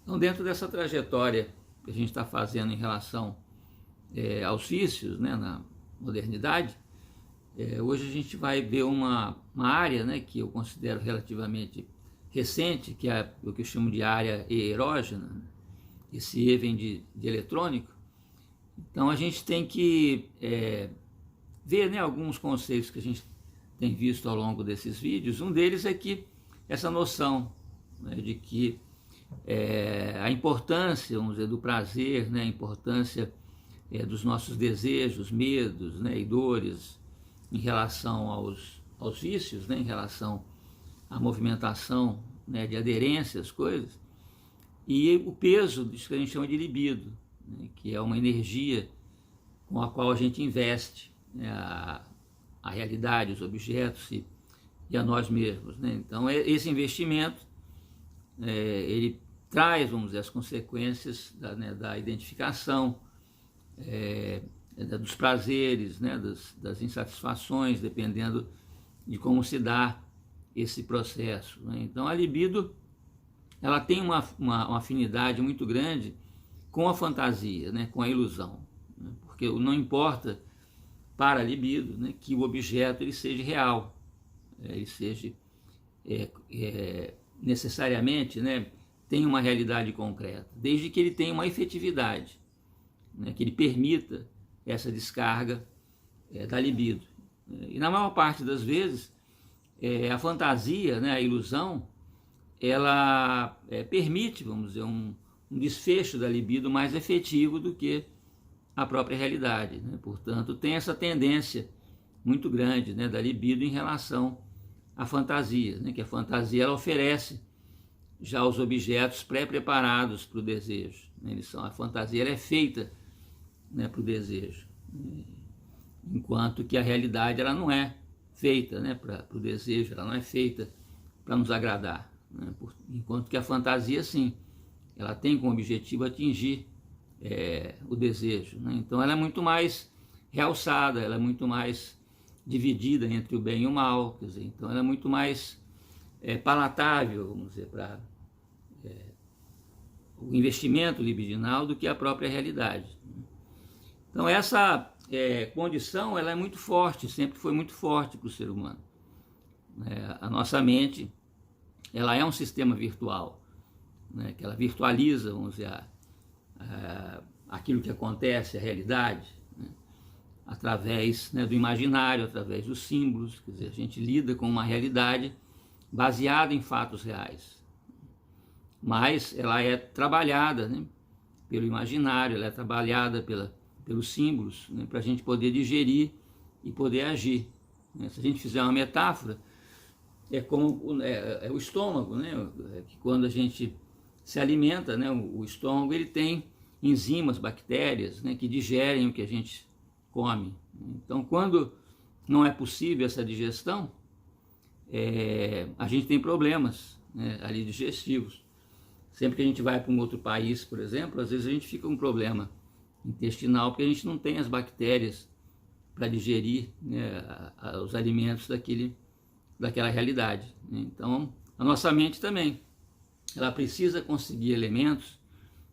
Então, dentro dessa trajetória que a gente está fazendo em relação aos vícios, né, na modernidade, hoje a gente vai ver uma área, né, que eu considero relativamente recente, que é o que eu chamo de área erógena. Esse E vem de eletrônico. Então a gente tem que ver, né, alguns conceitos que a gente tem visto ao longo desses vídeos. Um deles é que essa noção, né, de que a importância, vamos dizer, do prazer, né, a importância dos nossos desejos, medos, né, e dores em relação aos vícios, né, em relação à movimentação, né, de aderência às coisas, e o peso disso que a gente chama de libido, né, que é uma energia com a qual a gente investe, né, a realidade, os objetos e a nós mesmos, né? Então esse investimento ele traz, vamos dizer, as consequências da identificação, dos prazeres, né, das insatisfações, dependendo de como se dá esse processo, né? Então a libido ela tem uma afinidade muito grande com a fantasia, né, com a ilusão, né? Porque não importa para a libido, né, que o objeto ele seja real, ele seja necessariamente, né, tenha uma realidade concreta, desde que ele tenha uma efetividade, né, que ele permita essa descarga da libido. E na maior parte das vezes, a fantasia, né, a ilusão, ela permite, vamos dizer, um desfecho da libido mais efetivo do que a própria realidade, né? Portanto, tem essa tendência muito grande, né, da libido em relação à fantasia, né? Que a fantasia ela oferece já os objetos pré-preparados para o desejo, né? A fantasia ela é feita, né, para o desejo, enquanto que a realidade ela não é feita, né, para o desejo, ela não é feita para nos agradar, né? Enquanto que a fantasia, sim, ela tem como objetivo atingir o desejo, né? Então ela é muito mais realçada, ela é muito mais dividida entre o bem e o mal, quer dizer, então ela é muito mais palatável, vamos dizer, para o investimento libidinal do que a própria realidade. Então essa condição ela é muito forte, sempre foi muito forte para o ser humano. A nossa mente ela é um sistema virtual, né, que ela virtualiza, vamos dizer, aquilo que acontece, a realidade, né, através, né, do imaginário, através dos símbolos. Quer dizer, a gente lida com uma realidade baseada em fatos reais, mas ela é trabalhada, né, pelo imaginário, ela é trabalhada pelos símbolos, né, para a gente poder digerir e poder agir, né? Se a gente fizer uma metáfora, é como o estômago, né, que quando a gente se alimenta, né, o estômago ele tem enzimas, bactérias, né, que digerem o que a gente come. Então, quando não é possível essa digestão, a gente tem problemas, né, ali digestivos. Sempre que a gente vai para um outro país, por exemplo, às vezes a gente fica com um problema intestinal porque a gente não tem as bactérias para digerir, né, os alimentos daquela realidade, né? Então, a nossa mente também, ela precisa conseguir elementos,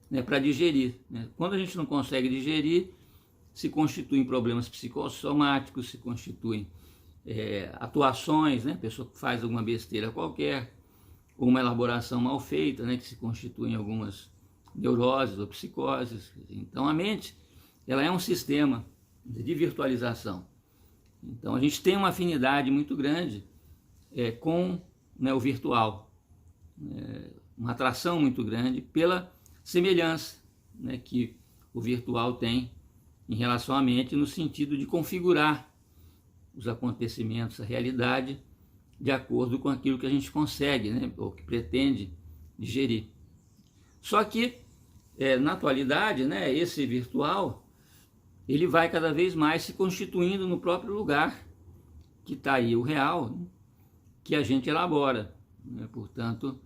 né, para digerir, né? Quando a gente não consegue digerir, se constituem problemas psicossomáticos, se constituem atuações, né? A pessoa que faz alguma besteira qualquer, ou uma elaboração mal feita, né, que se constituem algumas neuroses ou psicoses. Então a mente ela é um sistema de virtualização. Então a gente tem uma afinidade muito grande com, né, o virtual, uma atração muito grande pela semelhança, né, que o virtual tem em relação à mente, no sentido de configurar os acontecimentos, a realidade, de acordo com aquilo que a gente consegue, né, ou que pretende digerir. Só que, na atualidade, né, esse virtual, ele vai cada vez mais se constituindo no próprio lugar que está aí o real, né, que a gente elabora, né? Portanto,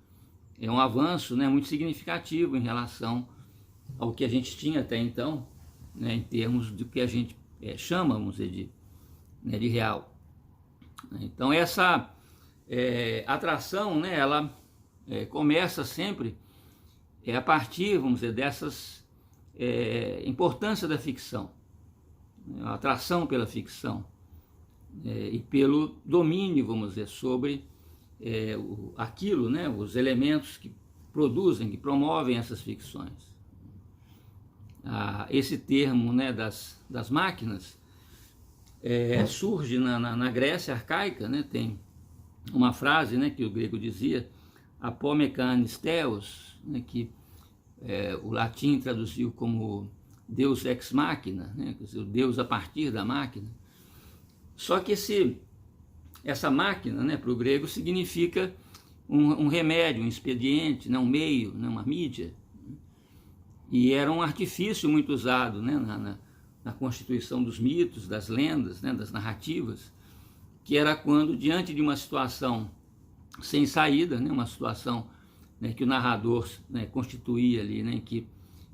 é um avanço, né, muito significativo em relação ao que a gente tinha até então, né, em termos do que a gente chama, vamos dizer, de real. Então essa atração, né, ela começa sempre é a partir, vamos dizer, dessas importância da ficção, a atração pela ficção e pelo domínio, vamos dizer, sobre aquilo, né, os elementos que produzem, que promovem essas ficções. Esse termo, né, das máquinas surge na Grécia arcaica, né, tem uma frase, né, que o grego dizia, apó mekanis theos, né, que o latim traduziu como Deus ex machina, né, quer dizer, o Deus a partir da máquina. Só que essa máquina, né, para o grego significa um remédio, um expediente, né, um meio, né, uma mídia. E era um artifício muito usado, né, na constituição dos mitos, das lendas, né, das narrativas, que era quando, diante de uma situação sem saída, né, uma situação, né, que o narrador, né, constituía ali, né, em que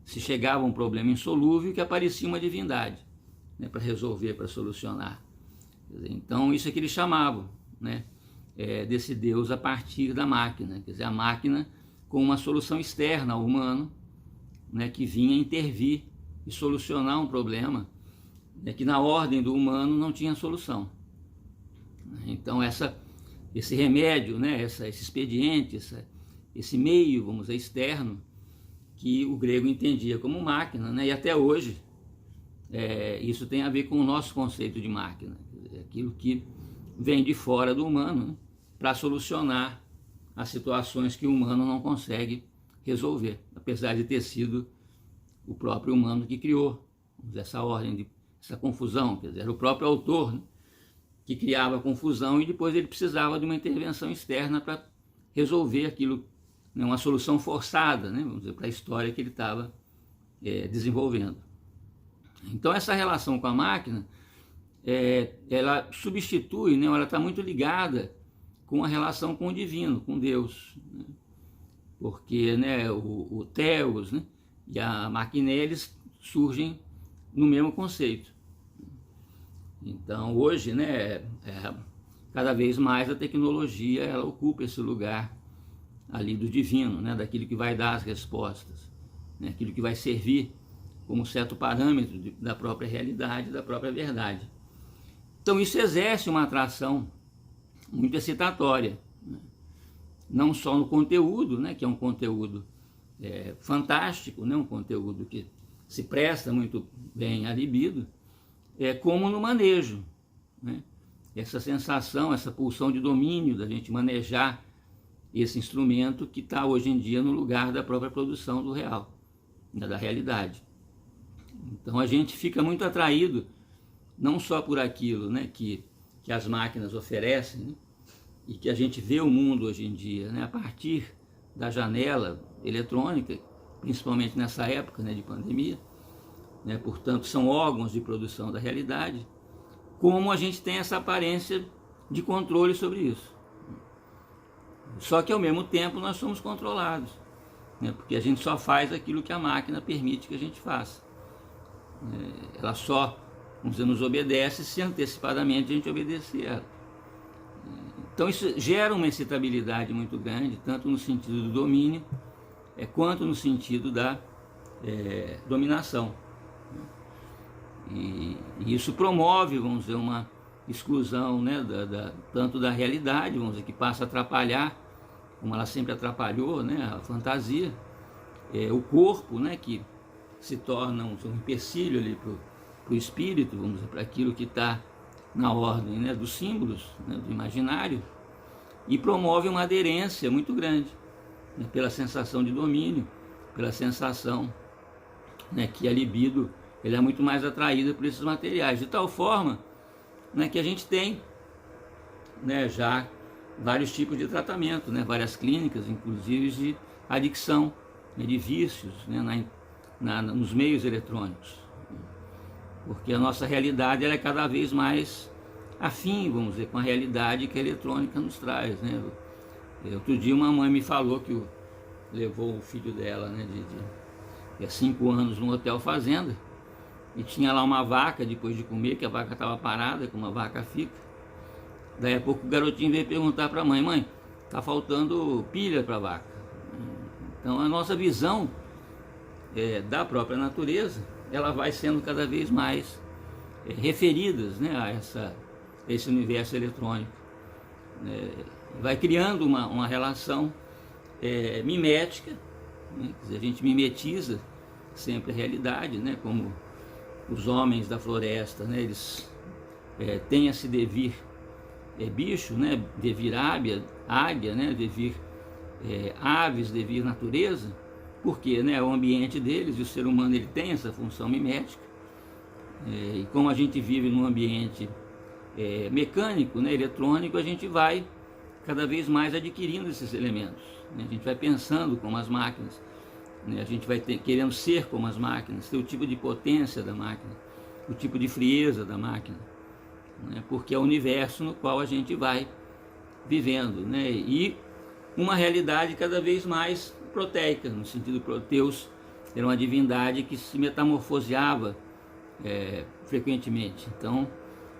se chegava a um problema insolúvel, que aparecia uma divindade, né, para resolver, para solucionar. Então, isso é que eles chamavam, né, desse Deus a partir da máquina, quer dizer, a máquina com uma solução externa ao humano, né, que vinha intervir e solucionar um problema, né, que na ordem do humano não tinha solução. Então, esse remédio, né, esse expediente, esse meio, vamos dizer, externo, que o grego entendia como máquina, né, e até hoje isso tem a ver com o nosso conceito de máquina, aquilo que vem de fora do humano, né, para solucionar as situações que o humano não consegue resolver, apesar de ter sido o próprio humano que criou essa ordem, essa confusão, quer dizer, era o próprio autor, né, que criava a confusão e depois ele precisava de uma intervenção externa para resolver aquilo, né, uma solução forçada, né, vamos dizer, para a história que ele estava desenvolvendo. Então essa relação com a máquina, ela substitui, né, ela está muito ligada com a relação com o divino, com Deus, né, porque, né, o Theos, né, e a máquina, eles surgem no mesmo conceito. Então hoje, né, cada vez mais a tecnologia ela ocupa esse lugar ali do divino, né, daquilo que vai dar as respostas, né, aquilo que vai servir como certo parâmetro da própria realidade, da própria verdade. Então isso exerce uma atração muito excitatória, né, não só no conteúdo, né, que é um conteúdo fantástico, né, um conteúdo que se presta muito bem à libido, como no manejo, né, essa sensação, essa pulsão de domínio da gente manejar esse instrumento que está hoje em dia no lugar da própria produção do real, né, da realidade. Então a gente fica muito atraído não só por aquilo, né, que as máquinas oferecem, né, e que a gente vê o mundo hoje em dia, né, a partir da janela eletrônica, principalmente nessa época, né, de pandemia, né, portanto são órgãos de produção da realidade, como a gente tem essa aparência de controle sobre isso. Só que ao mesmo tempo nós somos controlados, né, porque a gente só faz aquilo que a máquina permite que a gente faça. Ela só, vamos dizer, nos obedece se antecipadamente a gente obedecer ela. Então isso gera uma excitabilidade muito grande, tanto no sentido do domínio, quanto no sentido da dominação. E isso promove, vamos dizer, uma exclusão, né, tanto da realidade, vamos dizer, que passa a atrapalhar, como ela sempre atrapalhou, né, a fantasia, o corpo, né, que se torna um empecilho ali para o espírito, vamos dizer, para aquilo que está na ordem, né, dos símbolos, né, do imaginário, e promove uma aderência muito grande, né, pela sensação de domínio, pela sensação, né, que a libido ele é muito mais atraída por esses materiais, de tal forma, né, que a gente tem, né, já vários tipos de tratamento, né, várias clínicas, inclusive de adicção, né, de vícios, né, nos meios eletrônicos, porque a nossa realidade ela é cada vez mais afim, vamos dizer, com a realidade que a eletrônica nos traz, né? Outro dia uma mãe me falou que levou o filho dela, né, de 5 anos num hotel fazenda, e tinha lá uma vaca depois de comer, que a vaca estava parada, como a vaca fica. Daí a pouco o garotinho veio perguntar para a mãe, tá faltando pilha para a vaca. Então a nossa visão da própria natureza, ela vai sendo cada vez mais referidas, né, a esse universo eletrônico. Vai criando uma relação mimética, né? Quer dizer, a gente mimetiza sempre a realidade, né? Como os homens da floresta, né? Eles têm a se devir bicho, né? Devir águia, né? Devir aves, devir natureza, porque, né, o ambiente deles, e o ser humano ele tem essa função mimética, e como a gente vive num ambiente mecânico, né, eletrônico, a gente vai cada vez mais adquirindo esses elementos, né? A gente vai pensando como as máquinas, né? A gente vai querendo ser como as máquinas, ter o tipo de potência da máquina, o tipo de frieza da máquina, né? Porque é o universo no qual a gente vai vivendo, né? E uma realidade cada vez mais proteica, no sentido proteus, era uma divindade que se metamorfoseava frequentemente. Então,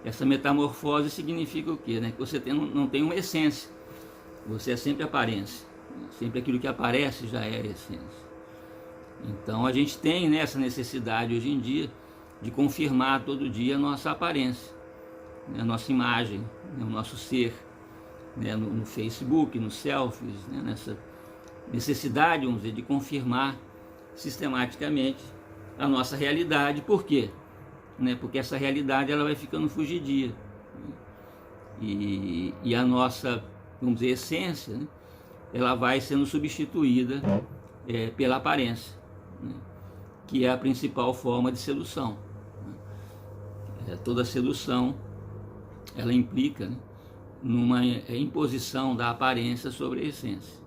essa metamorfose significa o quê? Né? Que você não tem uma essência, você é sempre aparência, sempre aquilo que aparece já é essência. Então a gente tem, né, essa necessidade hoje em dia de confirmar todo dia a nossa aparência, né, a nossa imagem, né, o nosso ser, né, no Facebook, nos selfies, né, nessa necessidade, vamos dizer, de confirmar sistematicamente a nossa realidade. Por quê? Né, porque essa realidade ela vai ficando fugidia, né, e a nossa, vamos dizer, essência, né, ela vai sendo substituída pela aparência, né, que é a principal forma de sedução, né. Toda sedução ela implica, né, numa imposição da aparência sobre a essência.